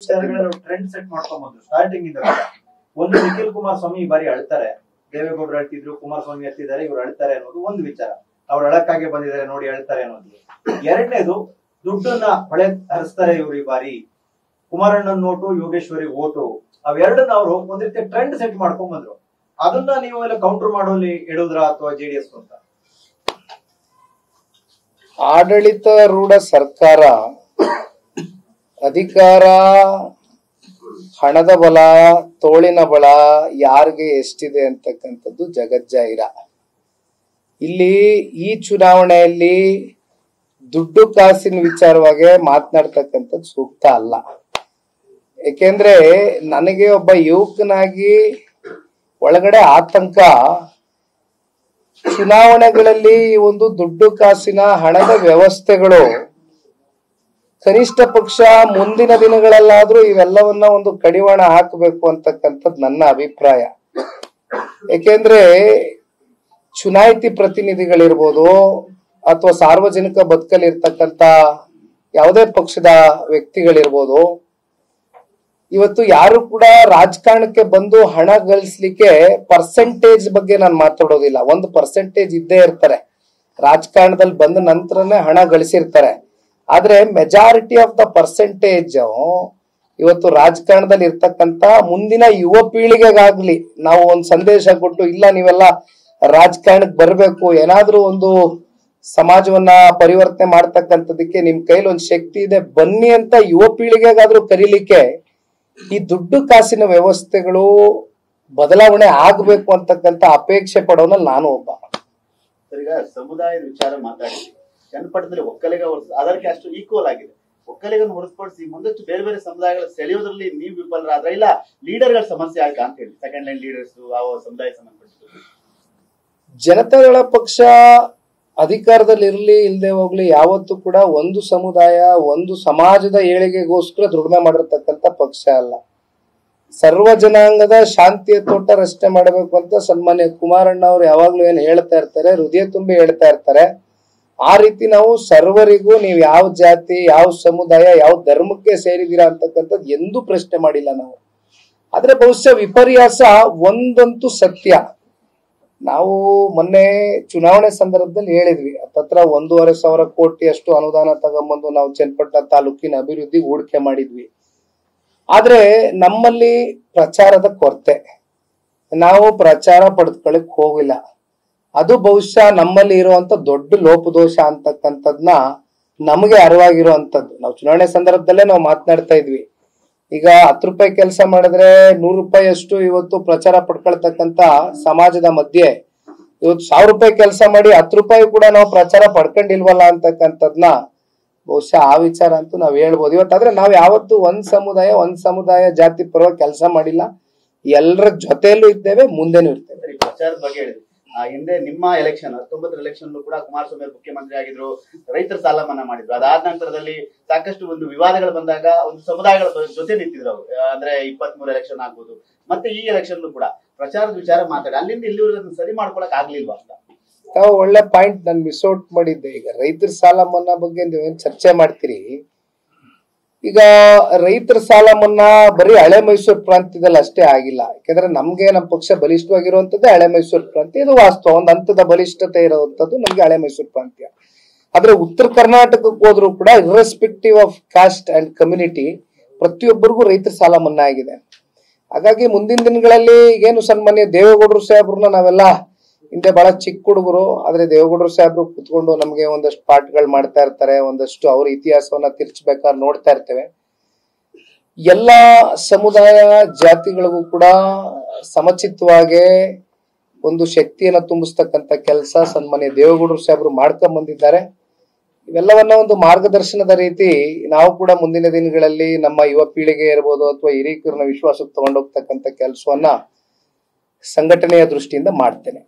Trend set ಮಾಡ್ಕೊಂಡ್ಬಂದ್ರು starting ಇಂದ. ಒಂದು ನಿಖಿಲ್ ಕುಮಾರಸ್ವಾಮಿ ಈ ಬಾರಿ ಅಳ್ತಾರೆ, ದೇವೇಗೌಡರು ಅಳ್ತಿದ್ರು, ಕುಮಾರಸ್ವಾಮಿ ಅಳ್ತಿದ್ದಾರೆ, ಇವ್ರು ಅಳ್ತಾರೆ ಅನ್ನೋದು ಒಂದು ವಿಚಾರ. ಅವ್ರು ಅಳಕ್ಕಾಗೆ ಬಂದಿದ್ದಾರೆ ನೋಡಿ ಅಳ್ತಾರೆ ಅನ್ನೋದು. ಎರಡನೇದು, ದುಡ್ಡನ್ನ ಹೊಳೆ ಹರಿಸ್ತಾರೆ ಇವ್ರು ಈ ಬಾರಿ, ಕುಮಾರಣ್ಣನ್ ನೋಟು, ಯೋಗೇಶ್ವರಿ ಓಟು, ಅವೆರಡನ್ನ ಅವರು ಒಂದ್ ರೀತಿ ಟ್ರೆಂಡ್ ಸೆಟ್ ಮಾಡ್ಕೊಂಡ್ ಬಂದ್ರು. ಅದನ್ನ ನೀವು ಎಲ್ಲ ಕೌಂಟರ್ ಮಾಡೋಲ್ಲಿ ಇಡುದ್ರ ಅಥವಾ ಜೆಡಿಎಸ್ ಅಂತ? ಆಡಳಿತಾರೂಢ ಸರ್ಕಾರ ಅಧಿಕಾರ, ಹಣದ ಬಲ, ತೋಳಿನ ಬಲ ಯಾರಿಗೆ ಎಷ್ಟಿದೆ ಅಂತಕ್ಕಂಥದ್ದು ಜಗಜ್ಜಾಹಿರ. ಇಲ್ಲಿ ಈ ಚುನಾವಣೆಯಲ್ಲಿ ದುಡ್ಡು ಕಾಸಿನ ವಿಚಾರವಾಗಿ ಮಾತನಾಡ್ತಕ್ಕಂಥದ್ದು ಸೂಕ್ತ ಅಲ್ಲ. ಏಕೆಂದ್ರೆ ನನಗೆ ಒಬ್ಬ ಯುವಕನಾಗಿ ಒಳಗಡೆ ಆತಂಕ, ಚುನಾವಣೆಗಳಲ್ಲಿ ಒಂದು ದುಡ್ಡು ಕಾಸಿನ ಹಣದ ವ್ಯವಸ್ಥೆಗಳು ಕನಿಷ್ಠ ಪಕ್ಷ ಮುಂದಿನ ದಿನಗಳಲ್ಲಾದ್ರೂ ಇವೆಲ್ಲವನ್ನ ಒಂದು ಕಡಿವಾಣ ಹಾಕಬೇಕು ಅಂತಕ್ಕಂಥದ್ದು ನನ್ನ ಅಭಿಪ್ರಾಯ. ಏಕೆಂದ್ರೆ ಚುನಾಯಿತಿ ಪ್ರತಿನಿಧಿಗಳಿರ್ಬೋದು ಅಥವಾ ಸಾರ್ವಜನಿಕ ಬದುಕಲ್ಲಿ ಇರ್ತಕ್ಕಂಥ ಯಾವುದೇ ಪಕ್ಷದ ವ್ಯಕ್ತಿಗಳಿರ್ಬೋದು, ಇವತ್ತು ಯಾರು ಕೂಡ ರಾಜಕಾರಣಕ್ಕೆ ಬಂದು ಹಣ ಗಳಿಸ್ಲಿಕ್ಕೆ ಪರ್ಸೆಂಟೇಜ್ ಬಗ್ಗೆ ನಾನು ಮಾತಾಡೋದಿಲ್ಲ. ಒಂದು ಪರ್ಸೆಂಟೇಜ್ ಇದ್ದೇ ಇರ್ತಾರೆ, ರಾಜಕಾರಣದಲ್ಲಿ ಬಂದ ನಂತರನೇ ಹಣ ಗಳಿಸಿರ್ತಾರೆ. ಆದ್ರೆ ಮೆಜಾರಿಟಿ ಆಫ್ ದ ಪರ್ಸೆಂಟೇಜ್ ಇವತ್ತು ರಾಜಕಾರಣದಲ್ಲಿ ಇರ್ತಕ್ಕಂತ ಮುಂದಿನ ಯುವ ಪೀಳಿಗೆಗಾಗ್ಲಿ ನಾವು ಒಂದು ಸಂದೇಶ ಕೊಟ್ಟು, ಇಲ್ಲ ನೀವೆಲ್ಲ ರಾಜಕಾರಣಕ್ಕೆ ಬರ್ಬೇಕು, ಏನಾದ್ರೂ ಒಂದು ಸಮಾಜವನ್ನ ಪರಿವರ್ತನೆ ಮಾಡ್ತಕ್ಕಂಥದಕ್ಕೆ ನಿಮ್ ಕೈಲಿ ಒಂದು ಶಕ್ತಿ ಇದೆ, ಬನ್ನಿ ಅಂತ ಯುವ ಪೀಳಿಗೆಗಾದ್ರೂ ಕರೀಲಿಕ್ಕೆ ಈ ದುಡ್ಡು ಕಾಸಿನ ವ್ಯವಸ್ಥೆಗಳು ಬದಲಾವಣೆ ಆಗ್ಬೇಕು ಅಂತಕ್ಕಂಥ ಅಪೇಕ್ಷೆ ಪಡೋನಲ್ಲಿ ನಾನು ಒಬ್ಬ. ಈಗ ಸಮುದಾಯದ ವಿಚಾರ ಮಾತಾಡಿದ್ವಿ, ಜನಪಟ್ಟದಲ್ಲಿ ಒಕ್ಕಲಿಗ ಅದಕ್ಕೆ ಅಷ್ಟು ಈಕ್ವಲ್ ಆಗಿದೆ. ಒಕ್ಕಲಿಗನ್ನು ಹೊರತುಪಡಿಸಿ ಮುಂದಷ್ಟು ಬೇರೆ ಬೇರೆ ಸಮುದಾಯಗಳ ಸೆಳೆಯೋದ್ರಲ್ಲಿ ನೀವು ವಿಫಲರಾದ್ರ, ಇಲ್ಲ ಲೀಡರ್ಗಳ ಸಮಸ್ಯೆ ಆಗ ಅಂತ ಹೇಳಿ ಸೆಕೆಂಡ್ ಲೈನ್ ಲೀಡರ್ಸ್ ಆ ಸಮುದಾಯ ಸಂಬಂಧಪಟ್ಟಿದ್ದು. ಜನತಾದಳ ಪಕ್ಷ ಅಧಿಕಾರದಲ್ಲಿ ಇರ್ಲಿ ಇಲ್ಲದೆ ಹೋಗ್ಲಿ ಯಾವತ್ತೂ ಕೂಡ ಒಂದು ಸಮುದಾಯ, ಒಂದು ಸಮಾಜದ ಏಳಿಗೆಗೋಸ್ಕರ ದುಡಿಮೆ ಮಾಡಿರ್ತಕ್ಕಂಥ ಪಕ್ಷ ಅಲ್ಲ. ಸರ್ವ ಜನಾಂಗದ ಶಾಂತಿಯ ತೋಟ ರಚನೆ ಮಾಡಬೇಕು ಅಂತ ಸನ್ಮಾನ್ಯ ಕುಮಾರಣ್ಣ ಅವರು ಯಾವಾಗ್ಲೂ ಏನ್ ಹೇಳ್ತಾ ಇರ್ತಾರೆ, ಹೃದಯ ತುಂಬಿ ಹೇಳ್ತಾ ಇರ್ತಾರೆ. ಆ ರೀತಿ ನಾವು ಸರ್ವರಿಗೂ ನೀವು ಯಾವ ಜಾತಿ, ಯಾವ ಸಮುದಾಯ, ಯಾವ ಧರ್ಮಕ್ಕೆ ಸೇರಿದೀರಾ ಅಂತಕ್ಕಂಥದ್ದು ಎಂದೂ ಪ್ರಶ್ನೆ ಮಾಡಿಲ್ಲ ನಾವು. ಆದ್ರೆ ಬಹುಶಃ ವಿಪರ್ಯಾಸ ಒಂದಂತೂ ಸತ್ಯ, ನಾವು ಮೊನ್ನೆ ಚುನಾವಣೆ ಸಂದರ್ಭದಲ್ಲಿ ಹೇಳಿದ್ವಿ, ಹತ್ತತ್ರ 1,500 ಕೋಟಿಯಷ್ಟು ಅನುದಾನ ತಗೊಂಬಂದು ನಾವು ಚನ್ನಪಟ್ಟಣ ತಾಲೂಕಿನ ಅಭಿವೃದ್ಧಿ ಹೂಡಿಕೆ ಮಾಡಿದ್ವಿ. ಆದ್ರೆ ನಮ್ಮಲ್ಲಿ ಪ್ರಚಾರದ ಕೊರತೆ, ನಾವು ಪ್ರಚಾರ ಪಡೆದುಕೊಳ್ಳಕ್ ಹೋಗಿಲ್ಲ. ಅದು ಬಹುಶಃ ನಮ್ಮಲ್ಲಿ ಇರುವಂತ ದೊಡ್ಡ ಲೋಪದೋಷ ಅಂತಕ್ಕಂಥದ್ನ ನಮಗೆ ಅರಿವಾಗಿರುವಂತದ್ದು. ನಾವು ಚುನಾವಣೆ ಸಂದರ್ಭದಲ್ಲೇ ನಾವು ಮಾತನಾಡ್ತಾ ಇದ್ವಿ, ಈಗ 10 ರೂಪಾಯಿ ಕೆಲಸ ಮಾಡಿದ್ರೆ 100 ರೂಪಾಯಿ ಅಷ್ಟು ಇವತ್ತು ಪ್ರಚಾರ ಪಡ್ಕೊಳ್ತಕ್ಕಂತ ಸಮಾಜದ ಮಧ್ಯೆ ಇವತ್ತು 1000 ರೂಪಾಯಿ ಕೆಲಸ ಮಾಡಿ 10 ರೂಪಾಯಿ ಕೂಡ ನಾವು ಪ್ರಚಾರ ಪಡ್ಕೊಂಡಿಲ್ವಲ್ಲ ಅಂತಕ್ಕಂಥದ್ನ ಬಹುಶಃ ಆ ವಿಚಾರ ಅಂತೂ ನಾವ್ ಹೇಳ್ಬೋದು. ಇವತ್ತಾದ್ರೆ ನಾವ್ ಯಾವತ್ತು ಒಂದ್ ಸಮುದಾಯ ಜಾತಿ ಪರವಾಗಿ ಕೆಲಸ ಮಾಡಿಲ್ಲ, ಎಲ್ಲರ ಜೊತೆಯಲ್ಲೂ ಇದ್ದೇವೆ, ಮುಂದೆನೂ ಇರ್ತೇವೆ. ಪ್ರಚಾರದ ಬಗ್ಗೆ ಹೇಳಿದ್ವಿ, ಹಿಂದೆ ನಿಮ್ಮ ಎಲೆಕ್ಷನ್ 19 ಎಲೆಕ್ಷನ್ ಕೂಡ ಕುಮಾರಸ್ವಾಮಿ ಮುಖ್ಯಮಂತ್ರಿ ಆಗಿದ್ರು, ರೈತರ ಸಾಲ ಮನ್ನಾ ಮಾಡಿದ್ರು. ಅದಾದ ನಂತರದಲ್ಲಿ ಸಾಕಷ್ಟು ಒಂದು ವಿವಾದಗಳು ಬಂದಾಗ ಒಂದು ಸಮುದಾಯಗಳ ಜೊತೆ ನಿಂತಿದ್ರು ಅವರು. ಅಂದ್ರೆ 23 ಎಲೆಕ್ಷನ್ ಆಗ್ಬೋದು, ಮತ್ತೆ ಈ ಎಲೆಕ್ಷನ್ ಕೂಡ ಪ್ರಚಾರದ ವಿಚಾರ ಮಾತಾಡಿ ಅಲ್ಲಿಂದ ಇಲ್ಲಿವರೆಗೂ ಸರಿ ಮಾಡ್ಕೊಳಕ್ ಆಗ್ಲಿಲ್ವಾ ಅಂತ. ತಾವು ಒಳ್ಳೆ ಪಾಯಿಂಟ್ ನಾನು ಮಿಸ್ ಔಟ್ ಮಾಡಿದ್ದೆ. ಈಗ ರೈತರ ಸಾಲ ಮನ್ನಾ ಬಗ್ಗೆ ನೀವೇನ್ ಚರ್ಚೆ ಮಾಡ್ತೀರಿ, ಈಗ ರೈತರ ಸಾಲ ಮನ್ನಾ ಬರೀ ಹಳೆ ಮೈಸೂರು ಪ್ರಾಂತ್ಯದಲ್ಲಿ ಅಷ್ಟೇ ಆಗಿಲ್ಲ. ಯಾಕಂದ್ರೆ ನಮ್ಗೆ ನಮ್ಮ ಪಕ್ಷ ಬಲಿಷ್ಠವಾಗಿರುವಂತದ್ದೇ ಹಳೆ ಮೈಸೂರು ಪ್ರಾಂತ್ಯ, ಇದು ವಾಸ್ತವ. ಒಂದು ಹಂತದ ಬಲಿಷ್ಠತೆ ಇರುವಂತದ್ದು ನಮ್ಗೆ ಹಳೆ ಮೈಸೂರು ಪ್ರಾಂತ್ಯ. ಆದ್ರೆ ಉತ್ತರ ಕರ್ನಾಟಕಕ್ಕೆ ಹೋದ್ರು ಕೂಡ irrespective of cost and community ಪ್ರತಿಯೊಬ್ಬರಿಗೂ ರೈತರ ಸಾಲ ಮನ್ನಾ ಆಗಿದೆ. ಹಾಗಾಗಿ ಮುಂದಿನ ದಿನಗಳಲ್ಲಿ ಈಗೇನು ಸನ್ಮಾನ್ಯ ದೇವೇಗೌಡರು ಸಾಹೇಬ್ರನ್ನ ನಾವೆಲ್ಲ ಹಿಂದೆ ಬಹಳ ಚಿಕ್ಕ ಹುಡುಗರು, ಆದ್ರೆ ದೇವೇಗೌಡರು ಸಾಹೇಬ್ರು ಕುತ್ಕೊಂಡು ನಮ್ಗೆ ಒಂದಷ್ಟು ಪಾಠಗಳು ಮಾಡ್ತಾ ಇರ್ತಾರೆ, ಒಂದಷ್ಟು ಅವ್ರ ಇತಿಹಾಸವನ್ನ ತಿರ್ಚಬೇಕಾದ್ರೆ ನೋಡ್ತಾ ಇರ್ತೇವೆ. ಎಲ್ಲಾ ಸಮುದಾಯ ಜಾತಿಗಳಿಗೂ ಕೂಡ ಸಮಚಿತ್ತವಾಗಿ ಒಂದು ಶಕ್ತಿಯನ್ನ ತುಂಬಿಸ್ತಕ್ಕಂಥ ಕೆಲಸ ಸನ್ಮಾನ್ಯ ದೇವೇಗೌಡರು ಸಾಹೇಬ್ರು ಮಾಡ್ಕೊಂಡ್ ಬಂದಿದ್ದಾರೆ. ಇವೆಲ್ಲವನ್ನ ಒಂದು ಮಾರ್ಗದರ್ಶನದ ರೀತಿ ನಾವು ಕೂಡ ಮುಂದಿನ ದಿನಗಳಲ್ಲಿ ನಮ್ಮ ಯುವ ಪೀಳಿಗೆ ಇರ್ಬೋದು ಅಥವಾ ಹಿರಿಯರನ್ನ ವಿಶ್ವಾಸಕ್ಕೆ ತಗೊಂಡೋಗ್ತಕ್ಕಂಥ ಕೆಲಸವನ್ನ ಸಂಘಟನೆಯ ದೃಷ್ಟಿಯಿಂದ ಮಾಡ್ತೇನೆ.